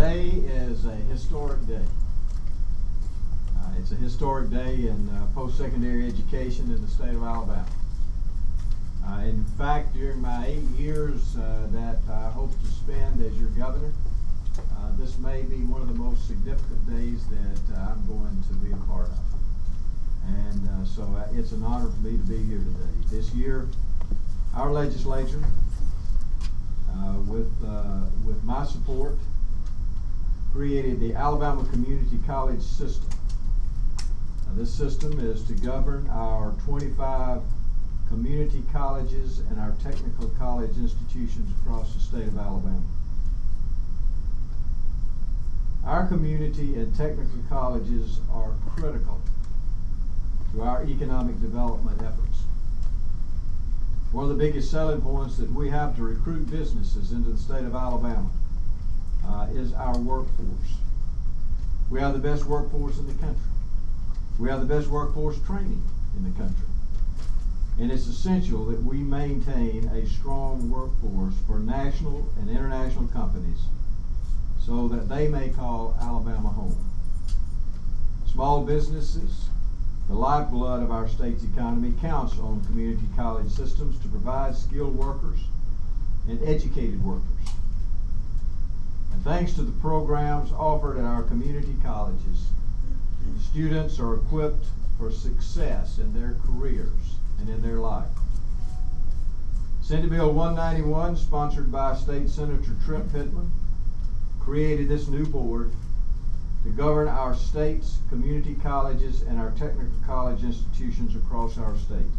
Today is a historic day. It's a historic day in post-secondary education in the state of Alabama. In fact, during my 8 years that I hope to spend as your governor, this may be one of the most significant days that I'm going to be a part of. And so it's an honor for me to be here today. This year, our legislature, with my support, created the Alabama Community College System. This system is to govern our 25 community colleges and our technical college institutions across the state of Alabama. Our community and technical colleges are critical to our economic development efforts. One of the biggest selling points that we have to recruit businesses into the state of Alabama is our workforce. We have the best workforce in the country. We have the best workforce training in the country. And it's essential that we maintain a strong workforce for national and international companies so that they may call Alabama home. Small businesses, the lifeblood of our state's economy, counts on community college systems to provide skilled workers and educated workers. And thanks to the programs offered at our community colleges, students are equipped for success in their careers and in their life. Senate Bill 191, sponsored by State Senator Trent Pittman, created this new board to govern our state's community colleges and our technical college institutions across our state.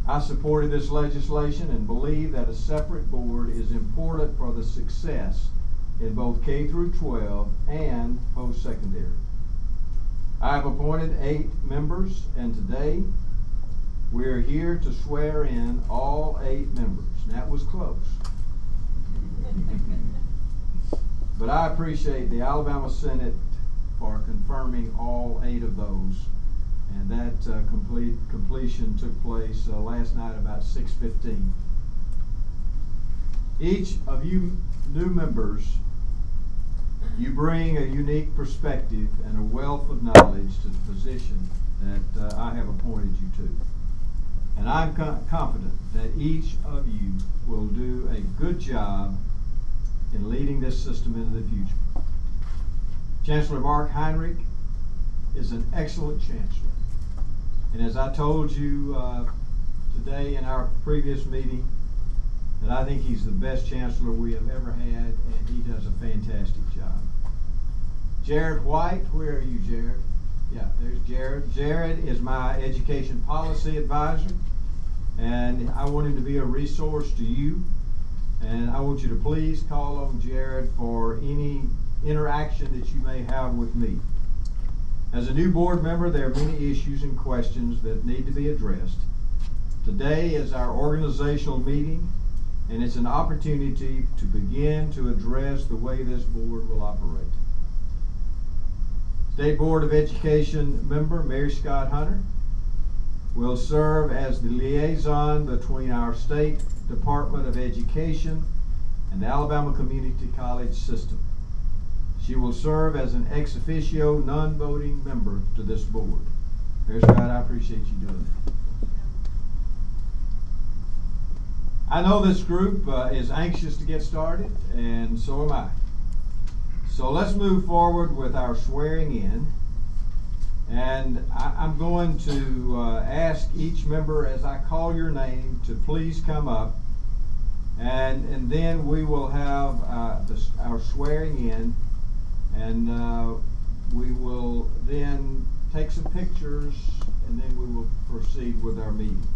I supported this legislation and believe that a separate board is important for the success in both K through 12 and post-secondary. I have appointed 8 members, and today we are here to swear in all 8 members. And that was close. But I appreciate the Alabama Senate for confirming all 8 of those, and that completion took place last night about 6:15. Each of you new members, you bring a unique perspective and a wealth of knowledge to the position that I have appointed you to. And I'm confident that each of you will do a good job in leading this system into the future. Chancellor Mark Heinrich is an excellent chancellor. And as I told you today in our previous meeting, that I think he's the best chancellor we have ever had, and he does a fantastic job. Jared White, where are you, Jared? Yeah, there's Jared. Jared is my education policy advisor, and I want him to be a resource to you. And I want you to please call on Jared for any interaction that you may have with me. As a new board member, there are many issues and questions that need to be addressed. Today is our organizational meeting, and it's an opportunity to begin to address the way this board will operate. State Board of Education member Mary Scott Hunter will serve as the liaison between our State Department of Education and the Alabama Community College System. She will serve as an ex officio non-voting member to this board. Mary Scott, I appreciate you doing that. I know this group is anxious to get started, and so am I. So let's move forward with our swearing in. And I'm going to ask each member, as I call your name, to please come up. And then we will have our swearing in. And we will then take some pictures, and then we will proceed with our meeting.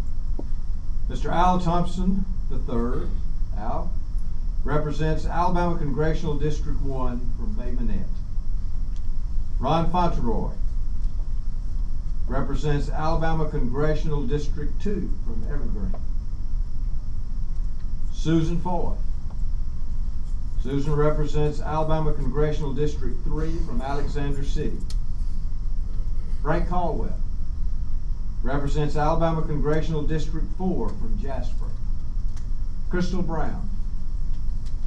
Mr. Al Thompson III, Al, represents Alabama Congressional District 1 from Bay Minette. Ron Fauntleroy represents Alabama Congressional District 2 from Evergreen. Susan Foy. Susan represents Alabama Congressional District 3 from Alexander City. Frank Caldwell represents Alabama Congressional District 4 from Jasper. Crystal Brown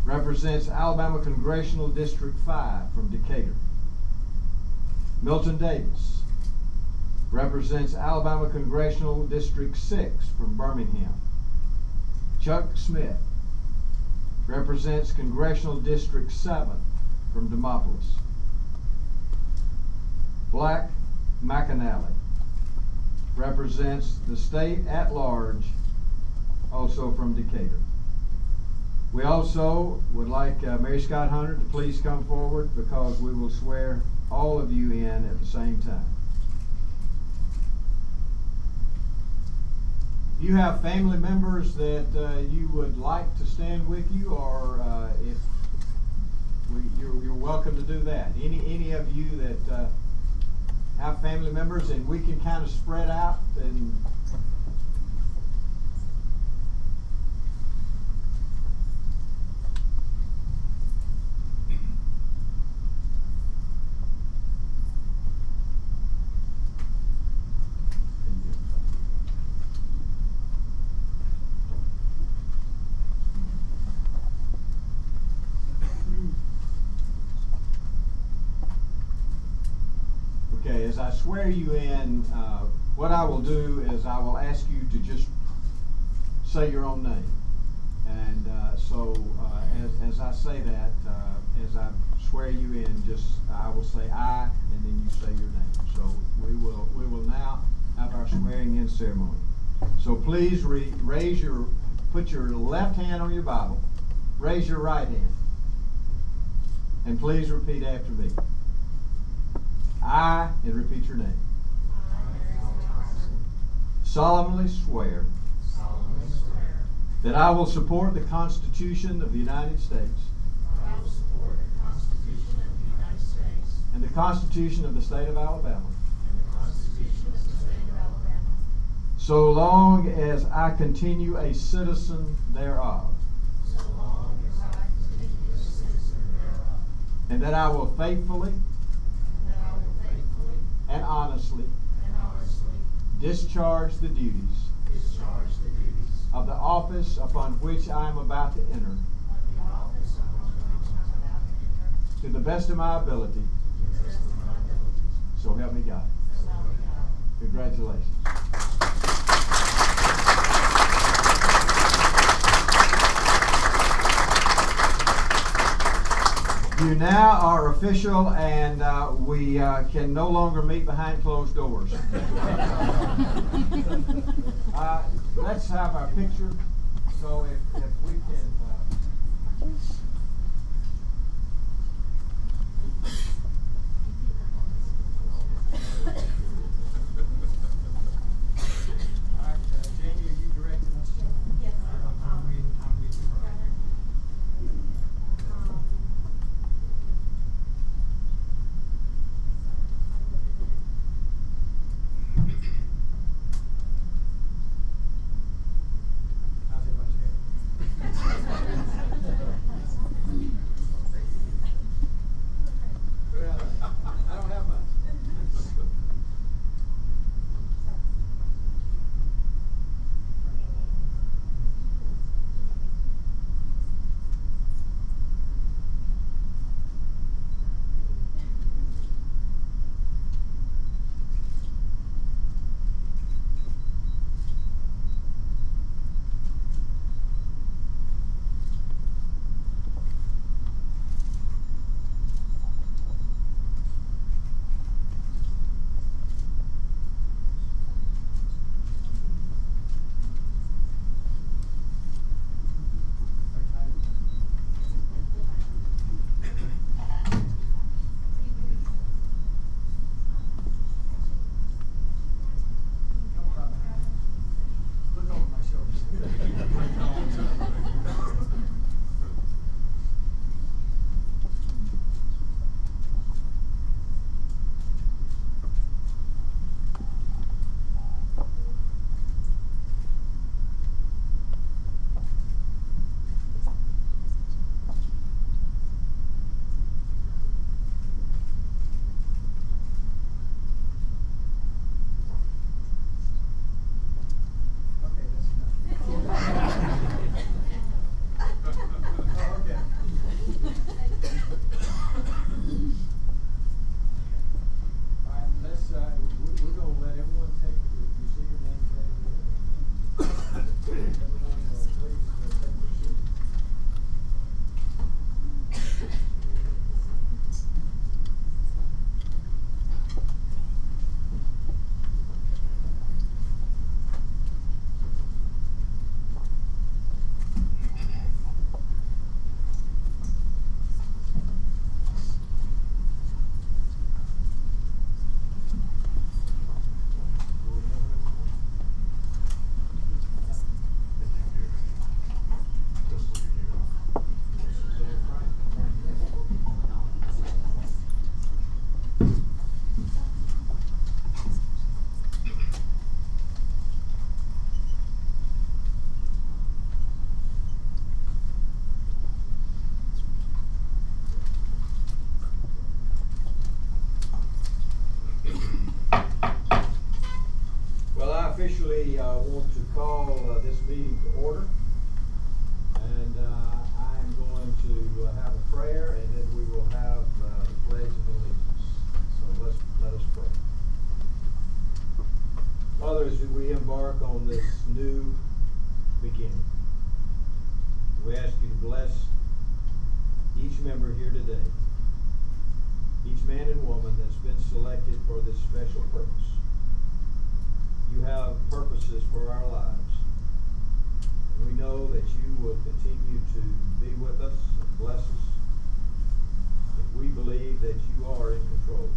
represents Alabama Congressional District 5 from Decatur. Milton Davis represents Alabama Congressional District 6 from Birmingham. Chuck Smith represents Congressional District 7 from Demopolis. Black McAnally represents the state at large, also from Decatur. We also would like Mary Scott Hunter to please come forward, because we will swear all of you in at the same time. If you have family members that you would like to stand with you, or you're welcome to do that. Any of you that have family members, and we can kind of spread out and as I swear you in, what I will do is I will ask you to just say your own name. And as I say that, as I swear you in, I will say I, and then you say your name. So we will now have our swearing in ceremony. So please put your left hand on your Bible, raise your right hand, and please repeat after me. I, and repeat your name, solemnly swear that I will support the Constitution of the United States and the Constitution of the State of Alabama, so long as I continue a citizen thereof, and that I will faithfully and honestly discharge the duties of the office upon which I am about to enter to the best of my ability. So help me God. Congratulations. You now are official, and we can no longer meet behind closed doors. Let's have our picture. So if we can. Jamie, are you directing us? Yes. I'm with you. How's everybody's hair? want to call this meeting to order. And I am going to have a prayer, and then we will have the Pledge of Allegiance. So let us pray. Father, as we embark on this new beginning, we ask you to bless each member here today, each man and woman that's been selected for this special purpose. You have purposes for our lives, and we know that you will continue to be with us and bless us. And we believe that you are in control,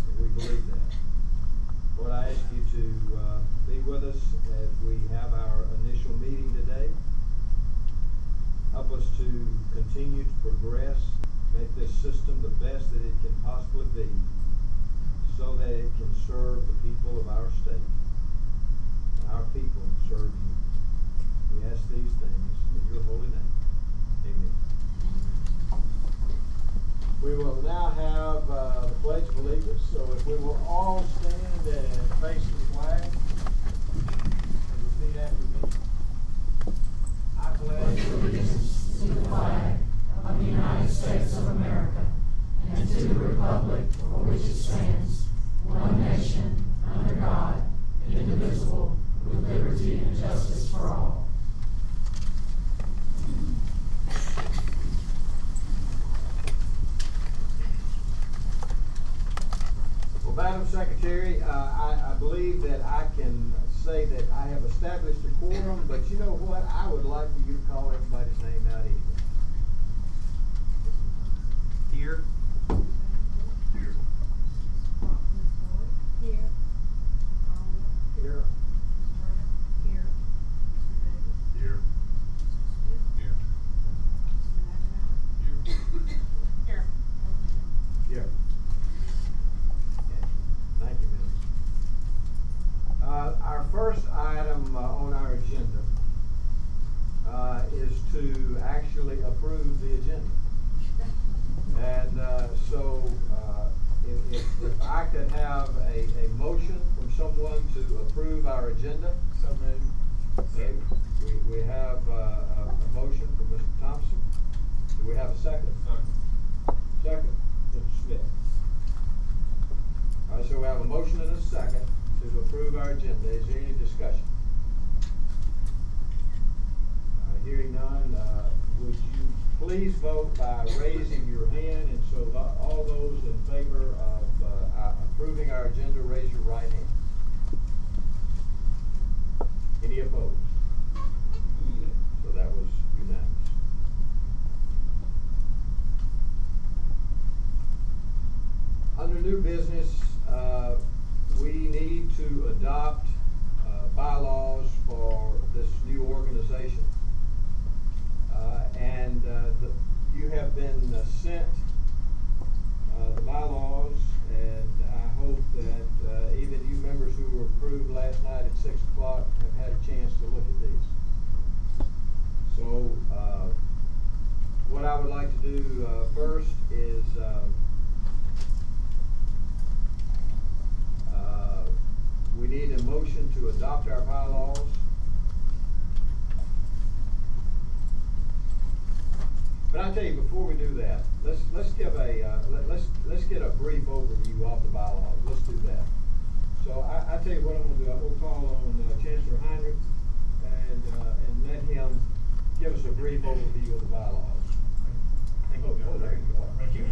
and we believe that. Lord, I ask you to be with us as we have our initial meeting today. Help us to continue to progress, make this system the best that it can possibly be, so that it can serve the people of our state, and our people serve you. We ask these things in your holy name. Amen. We will now have the Pledge of Allegiance, so if we will all stand and face the flag and repeat after me. I pledge allegiance to the flag of the United States of America and to the republic for which it stands, one nation, under God, indivisible, with liberty and justice for all. Well, Madam Secretary, I believe that I can say that I have established a quorum, but you know what? I would like for you to call everybody's name out anyway. Here. Here. Here. Here. Here. Here. Here. Here. Here. Okay. Thank you, ma'am. Our first item on our agenda is to actually approve the agenda. And if I could have a motion from someone to approve our agenda. So moved. Okay. We have a motion from Mr. Thompson. Do we have a second? Second, Mr. Smith. All right, so we have a motion and a second to approve our agenda. Is there any discussion? Hearing none, would you please vote by raising your hand, and so all those in favor of approving our agenda, raise your right hand. Any opposed? So that was unanimous. Under new business, we need to adopt bylaws for this new organization. You have been sent the bylaws, and I hope that even you members who were approved last night at 6 o'clock have had a chance to look at these. So what I would like to do first is we need a motion to adopt our bylaws. But I tell you, before we do that, let's give a let's get a brief overview of the bylaws. Let's do that. So I tell you what I'm going to do. I'm going to call on Chancellor Heinrich and let him give us a brief overview of the bylaws. Oh, there you are. Thank you.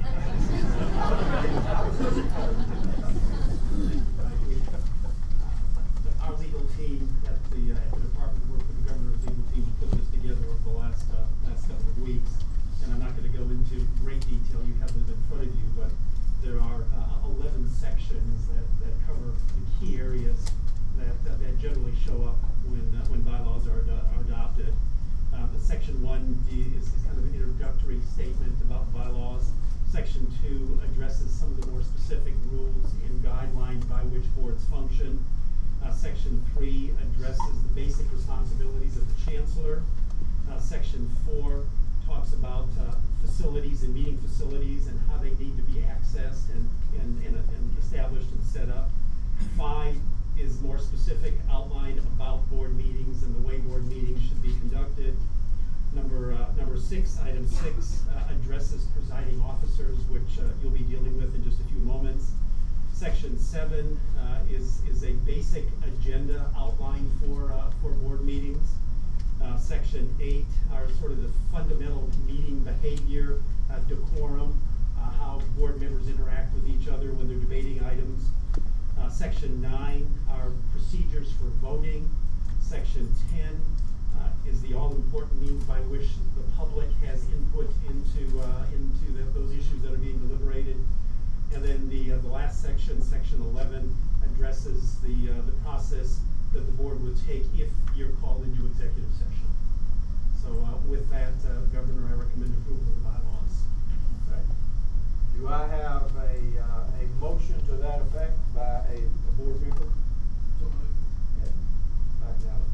Our legal team at the Department of Work for the Governor's legal team put this together over the last couple of weeks, and I'm not going to go into great detail. You have them in front of you, but there are 11 sections that cover the key areas that generally show up when bylaws are adopted. The section 1 is kind of an introductory statement about bylaws. Section 2 addresses some of the more specific rules and guidelines by which boards function. Section 3 addresses the basic responsibilities of the chancellor. Section 4 talks about facilities and meeting facilities and how they need to be accessed and established and set up. 5 is more specific outline about item 6 addresses presiding officers, which you'll be dealing with in just a few moments. Section 7 is a basic agenda outline for board meetings. Section 8 are sort of the fundamental meeting behavior, decorum, how board members interact with each other when they're debating items. Section 9 are procedures for voting. Section 10 is the all-important means by which the public has input into those issues that are being deliberated. And then the last section, Section 11, addresses the process that the board would take if you're called into executive session. So with that, Governor, I recommend approval of the bylaws. Okay. Do I have a motion to that effect by a board member? So moved. Okay. Second, Alan.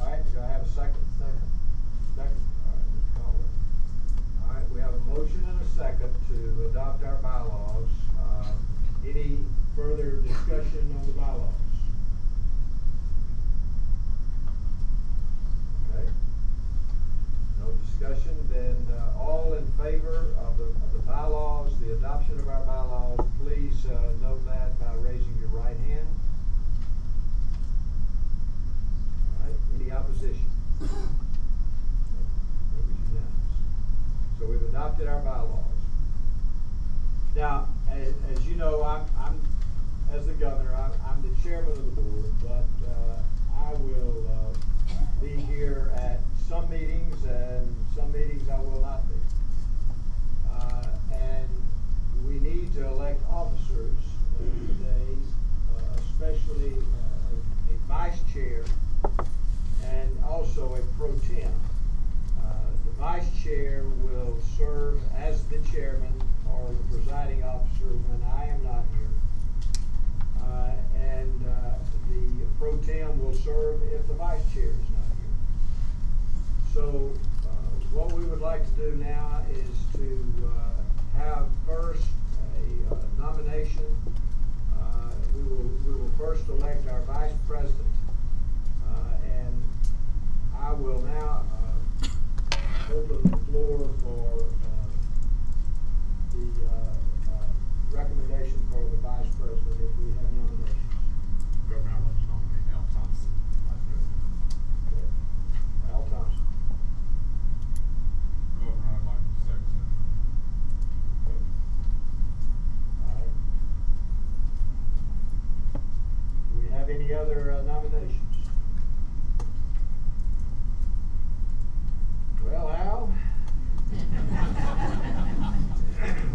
All right, do I have a second? Second. Second. All right, Mr. Caldwell. All right, we have a motion and a second to adopt our bylaws. Any further discussion on the bylaws? Okay. No discussion, then all in favor of the bylaws, the adoption of our bylaws, please note that by raising your right hand. All right, any opposition? That was unanimous. So we've adopted our bylaws. Now, as you know, I'm as the governor, I'm the chairman of the board, but I will be here at some meetings, and some meetings I will not be. And we need to elect officers today, especially a vice chair and also a pro tem. The vice chair will serve as the chairman or the presiding officer when I am not here. And the pro tem will serve if the vice chair is not here. So what we would like to do now is to have first a nomination. We will first elect our vice president, and I will now open the floor for the recommendation for the vice president if we have nominations. Governor, I'd like to nominate Al Thompson, Vice President. Okay. Al Thompson. Governor, I'd like to second that. Okay. All right. Do we have any other nominations? Well, Al,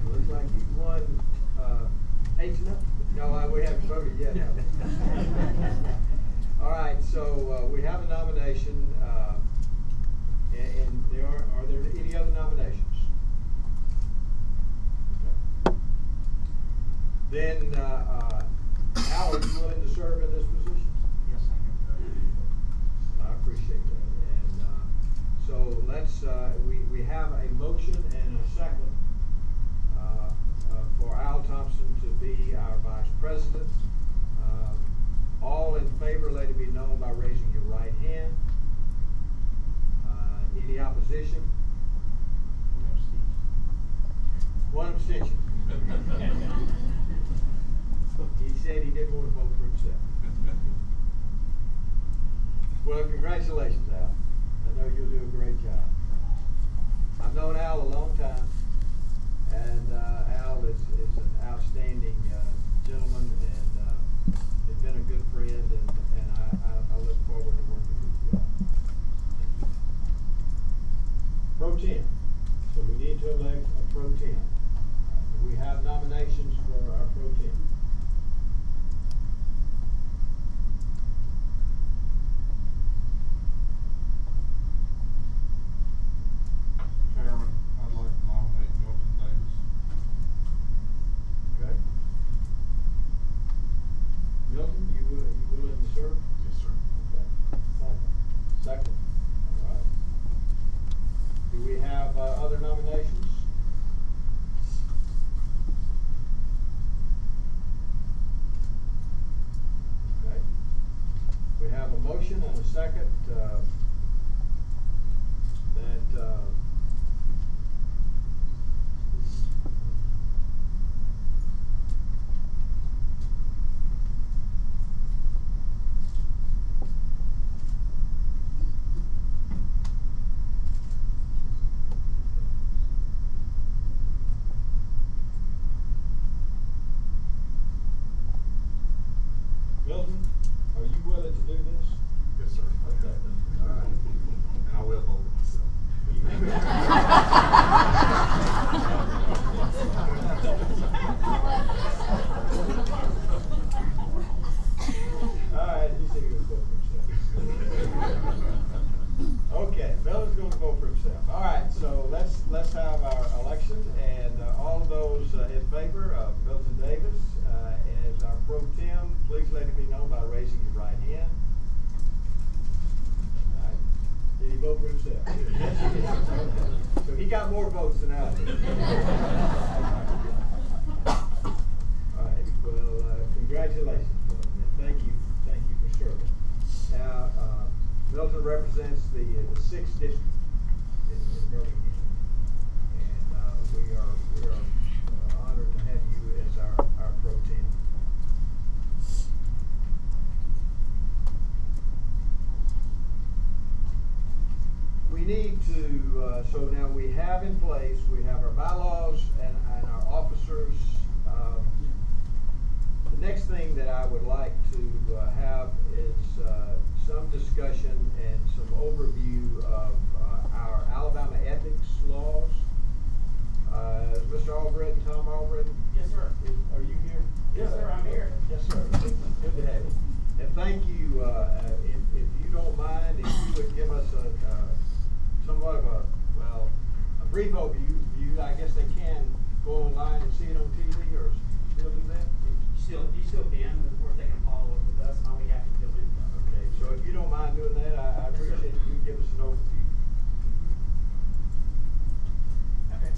looks like you won 8-0. No, we haven't voted yet, have we? All right, so we have a nomination, and are there any other nominations? Okay. Then, Al, are you willing to serve in this position? Yes, I am. I appreciate that. And so let's, we have a motion and a second for Al Thompson to be our vice president. All in favor, let it be known by raising your right hand. Any opposition? One abstention. He said he didn't want to vote for himself. Well, congratulations, Al. I know you'll do a great job. I've known Al a long time, and Al is an outstanding gentleman, and has been a good friend, and I look forward to working with you, Al. Pro tem. So we need to elect a pro tem. Do we have nominations for our pro tem? Chairman, I'd like to nominate Milton Davis. Okay. Milton, you willing to serve? Yes, sir. Okay. Second. All right. Do we have other nominations? Okay. We have a motion and a second that those in favor of Milton Davis as our pro tem, please let it be known by raising your right hand. All right. Did he vote for himself? Yes, he did. So he got more votes than I did. All right. Well, congratulations, Milton, and thank you for serving. Now, Milton represents the 6th district in Birmingham. We are honored to have you as our pro tem. We need to, so now we have in place, we have our bylaws and our officers. The next thing that I would like to have is some discussion and some overview of our Alabama ethics laws. Mr. Albritton, Tom Albritton? Yes, sir. Are you here? Yes, sir, I'm here. Yes, sir. Good to have you. And thank you, if you don't mind, if you would give us somewhat of a brief overview. I guess they can go online and see it on TV or still do that? You still can, and of course they can follow up with us, and I'll be happy to go into that. Okay, so if you don't mind doing that, I Yes, sir. appreciate if you give us an overview. Okay.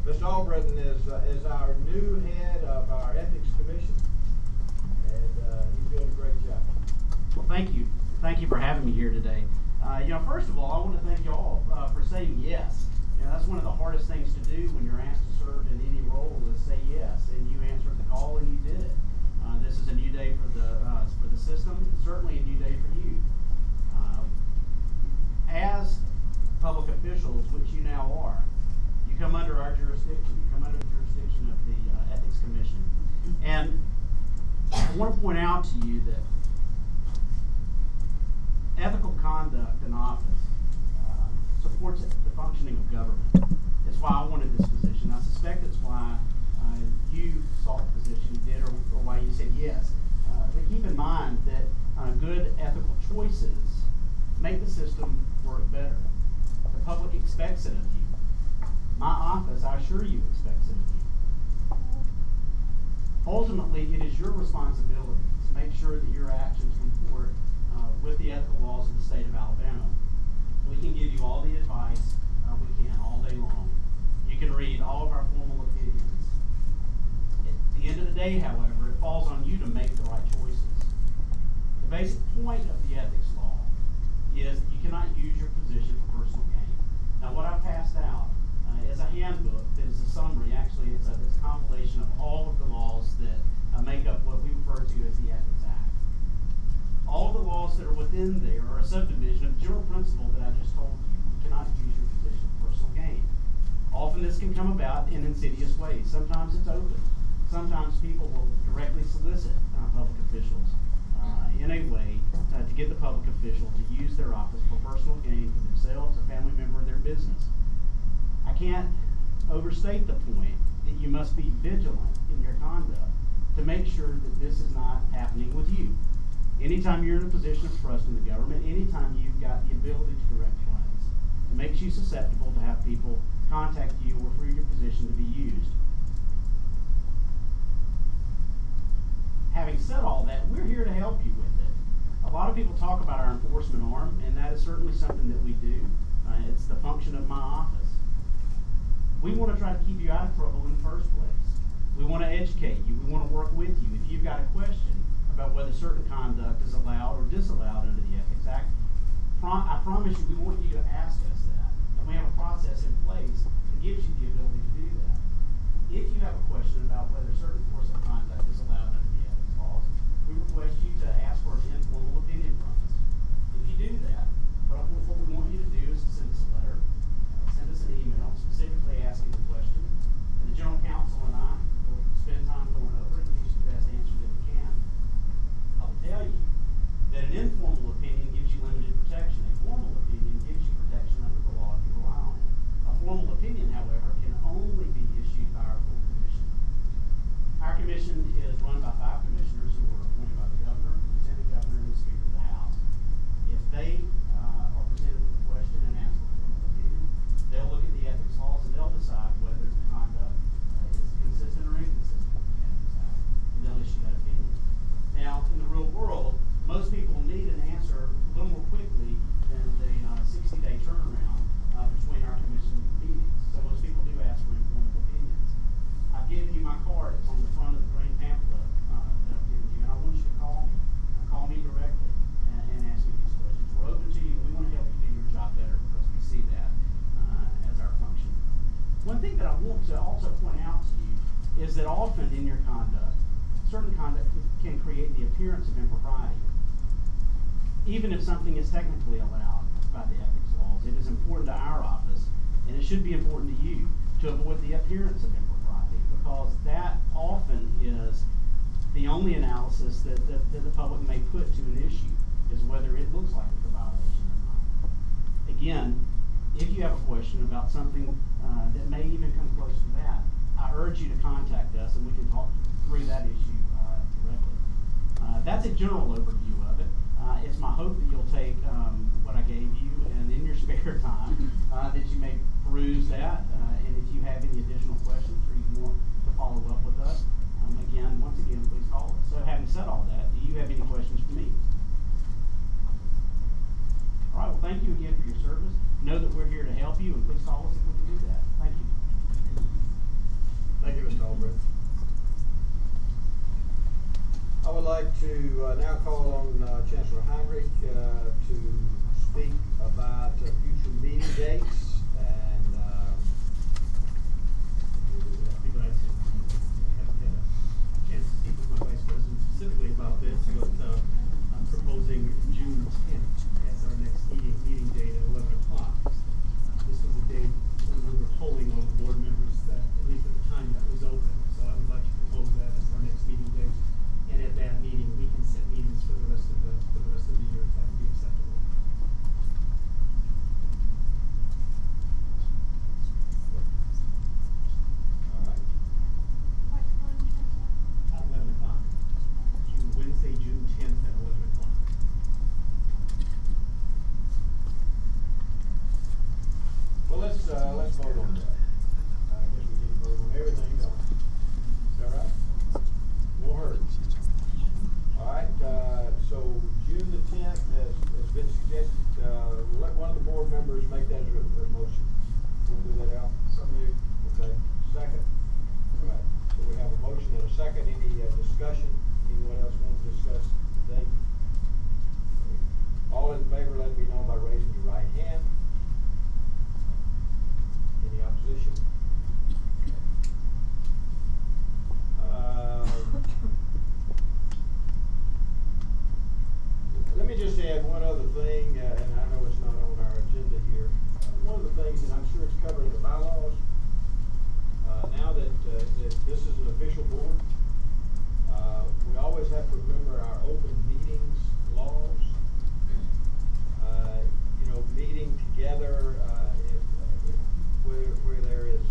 Mr. Albritton is our new head of our Ethics Commission, and he's doing a great job. Well, thank you. Thank you for having me here today. First of all, I want to thank you all for saying yes. That's one of the hardest things to do when you're asked to serve in any role is say yes, and you answered the call and you did it. This is a new day for the system, certainly a new day for you. As public officials, which you now are, you come under our jurisdiction. You come under the jurisdiction of the Ethics Commission. And I want to point out to you that ethical conduct in office supports the functioning of government. It's why I wanted this position. I suspect it's why you sought the position you did, or why you said yes. But keep in mind that good ethical choices make the system work better. The public expects it of you. My office, I assure you, expects it of you. Ultimately, it is your responsibility to make sure that your actions comport with the ethical laws of the state of Alabama. We can give you all the advice we can all day long. You can read all of our formal opinions. At the end of the day, however, it falls on you to make the right choices. The basic point of the ethics law is that you cannot use your position for personal gain. Now, what I've passed out is a handbook that is a summary. Actually, it's a compilation of all of the laws that make up what we refer to as the Ethics Act. All of the laws that are within there are a subdivision of the general principle that I just told you. You cannot use your position for personal gain. Often this can come about in insidious ways. Sometimes it's open. Sometimes people will directly solicit public officials in a way to get the public official to use their office for personal gain for themselves, a family member, or their business. I can't overstate the point that you must be vigilant in your conduct to make sure that this is not happening with you. Anytime you're in a position of trust in the government, anytime you've got the ability to direct funds, it makes you susceptible to have people contact you or for your position to be used. Having said all that, we're here to help you with it. A lot of people talk about our enforcement arm, and that is certainly something that we do. It's the function of my office. We want to try to keep you out of trouble in the first place. We want to educate you. We want to work with you. If you've got a question about whether certain conduct is allowed or disallowed under the Ethics Act, I promise you we want you to ask us that. And we have a process in place that gives you the ability to do that. If you have a question about whether certain course of conduct is allowed under the ethics laws, we request you to ask for an informal opinion from us. If you do that, what we want you to do is to send us a letter, send us an email specifically asking the question, and the General Counsel and I will spend time going over it and give you the best answer that we can. I'll tell you that an informal opinion gives you limited protection. A formal opinion gives you protection under the law if you rely on it. A formal opinion, however, can only be issued by our full commission. Our commission is run by 5 commissioners who are appointed by the governor, the lieutenant governor, and the speaker of the House. If they are presented with a question and ask for a formal opinion, they'll look at the ethics laws and they'll decide whether the conduct is consistent that often in your conduct, certain conduct can create the appearance of impropriety. Even if something is technically allowed by the ethics laws, it is important to our office, and it should be important to you, to avoid the appearance of impropriety, because that often is the only analysis that the public may put to an issue, is whether it looks like it's a violation or not. Again, if you have a question about something that may even come close to that, I urge you to contact us and we can talk through that issue directly. That's a general overview of it. It's my hope that you'll take what I gave you and in your spare time that you may peruse that, and if you have any additional questions or you want to follow up with us, once again, please call us. So having said all that, do you have any questions for me? All right, well, thank you again for your service. Know that we're here to help you, and please call us if we can do that. Thank you. Thank you, Mr. Albrecht. I would like to now call on Chancellor Heinrich to speak about future meeting dates, and I'd be glad to. I haven't had a chance to speak with my Vice President specifically about this, but I'm proposing June 10th as our next meeting date at 11 o'clock. This was a date when we were polling all the board members that, at least at the time, that was open. So I would like to propose that as our next meeting date. And at that meeting, we can set meetings for the rest of the year, if that would be acceptable. all right. At 11 o'clock. Wednesday, June 10th at 11 o'clock. Well, let's vote on that. I guess we need to vote on everything, don't we? Is that right? Won't hurt. All right, so June the 10th has been suggested. Let one of the board members make that as a motion. We'll do that, Al? So moved. Okay, second. All right, so we have a motion and a second. Any discussion? Anyone else want to discuss the date? All in favor, let it be known by raising your right hand. Any opposition? Let me just add one other thing, and I know it's not on our agenda here. One of the things, and I'm sure it's covered in the bylaws, now that this is an official board, we always have to remember our open meetings laws. Meeting together where there is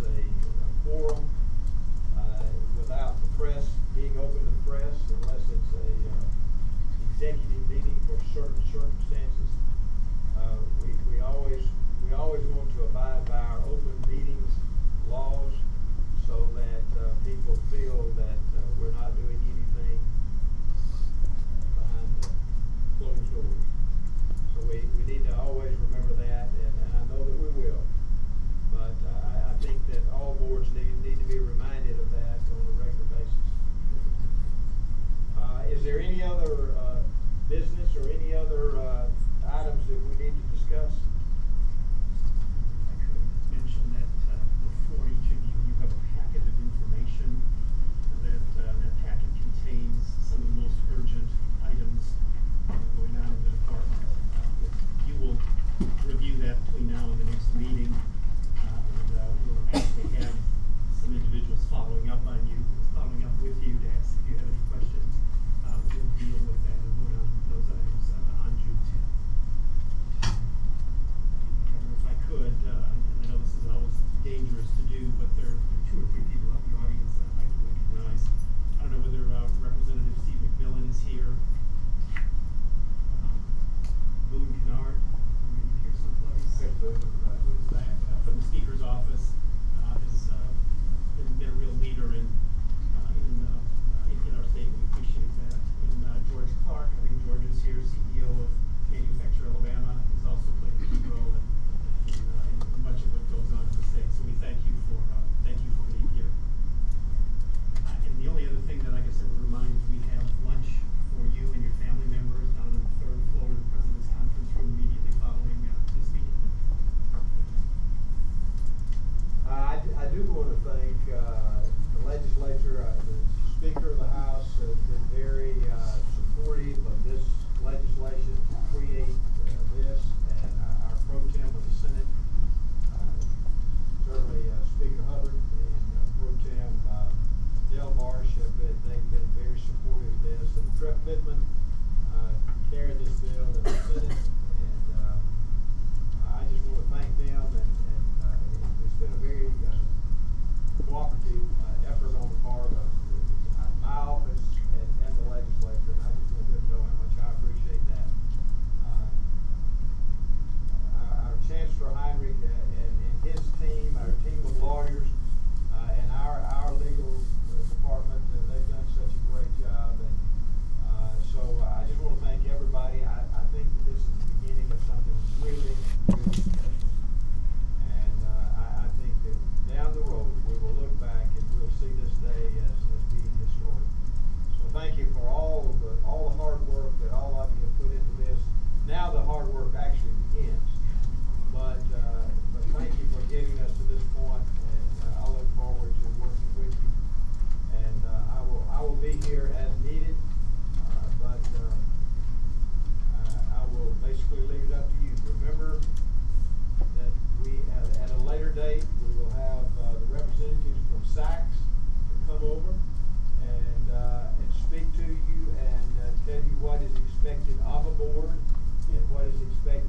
they've been very supportive of this. And Trepp Pittman carried this bill in the Senate, and I just want to thank them, and it's been a very cooperative effort on the part of my office and the legislature, and I just want them to know how much I appreciate that. Our Chancellor Heinrich and his team, our team of lawyers, and our legal department, they've done such a great job, and so I just want to thank everybody. I think that this is the beginning of something really, really special, and I think that down the road we will look back and we'll see this day as being historic. So thank you for all the hard work that all of you have put into this. Now the hard work actually begins. But thank you for getting us to this point, and I look forward to working with you. And I will be here as needed, but I will basically leave it up to you. Remember that we at a later date we will have the representatives from Saks to come over and speak to you and tell you what is expected of a board and what is expected